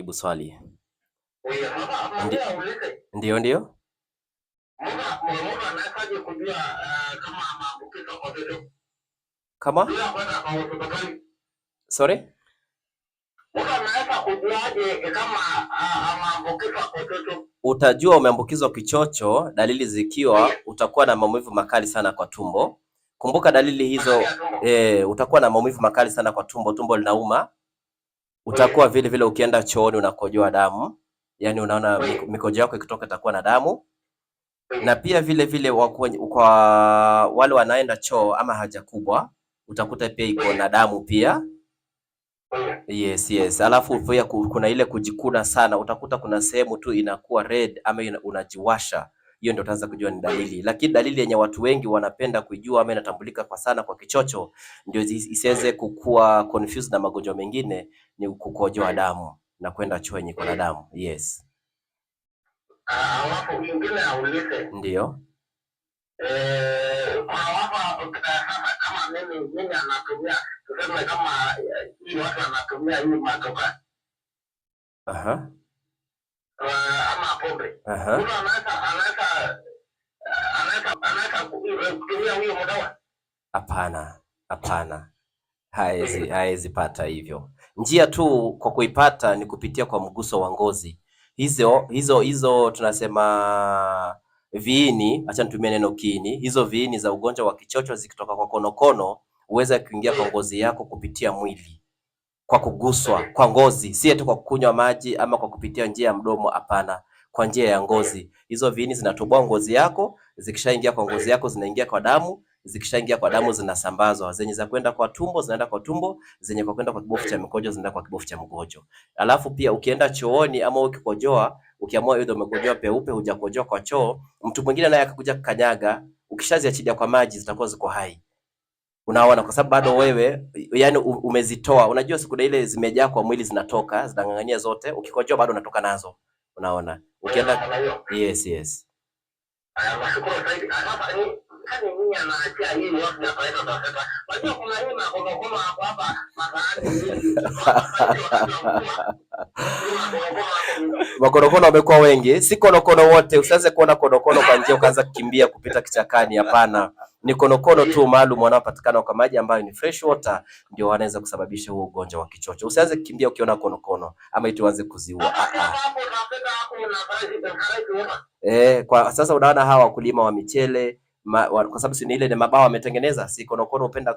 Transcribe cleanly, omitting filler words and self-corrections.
jibu swali. Ndi, ndio ndio. Kama? Sorry? Utajua umeambukizwa kichocho dalili zikiwa utakuwa na maumivu makali sana kwa tumbo. Kumbuka dalili hizo, utakuwa na maumivu makali sana kwa tumbo, tumbo linauma. Utakuwa vile vile ukienda chooni unakojoa damu, yani unaona mikojo yako ikitoka itakuwa na damu. Na pia vile vile kwa wale wanaenda choo ama haja kubwa utakuta pia iko na damu pia. Yes. Alafu pia kuna ile kujikuna sana, utakuta kuna sehemu tu inakuwa red ama unajiwasha. Hiyo ndio utaanza kujua ni dalili. Lakini dalili yenye watu wengi wanapenda kujua ama inatambulika kwa sana kwa kichocho, ndio isiweze kukua confused na magonjwa mengine, ni kukojoa damu na kwenda choo yenye kuna damu. Yes. Alafu mwingine aulize. Ndio. Kama mimi anatumia, tuseme kama hii watu anatumia hii matoka. Ama pombe. Kuna anaweza kutumia huyo mdawa? Hapana. Haezi pata hivyo. Njia tu kwa kuipata ni kupitia kwa mguso wa ngozi. Hizo tunasema viini, acha nitumie neno kiini. Hizo viini za ugonjwa wa kichocho zikitoka kwa konokono huweza kuingia kwa ngozi yako kupitia mwili, kwa kuguswa kwa ngozi, si eti kwa kunywa maji ama kwa kupitia njia ya mdomo. Hapana, kwa njia ya ngozi. Hizo viini zinatoboa ngozi yako, zikishaingia kwa ngozi yako zinaingia kwa damu, zikishaingia kwa damu zinasambazwa, zenye za kwenda kwa tumbo zinaenda kwa tumbo, zenye kwa kwenda kwa kibofu cha mkojo zinaenda kwa kibofu cha mkojo. Alafu pia ukienda chooni ama ukikojoa, ukiamua wewe umekojoa peupe, hujakojoa kwa choo, mtu mwingine naye akakuja kukanyaga, ukishaziachilia kwa maji zitakuwa ziko hai. Unaona, kwa sababu bado wewe yani umezitoa. Unajua siku ile zimejaa kwa mwili zinatoka, zinang'ang'ania zote, ukikojoa bado unatoka nazo. Unaona? Ukienda yes. Makonokono wamekuwa wengi, si konokono wote. Usianze kuona konokono kwa njia ukaanza kukimbia kupita kichakani, hapana. Ni konokono tu maalum wanaopatikana kwa maji ambayo ni fresh water, ndio wanaweza kusababisha huo ugonjwa wa kichocho. Usianze kukimbia ukiona konokono ama eti uanze kuziua. Kwa sasa unaona hawa wakulima wa michele kwa sababu si ile ni mabawa wametengeneza, si konokono upenda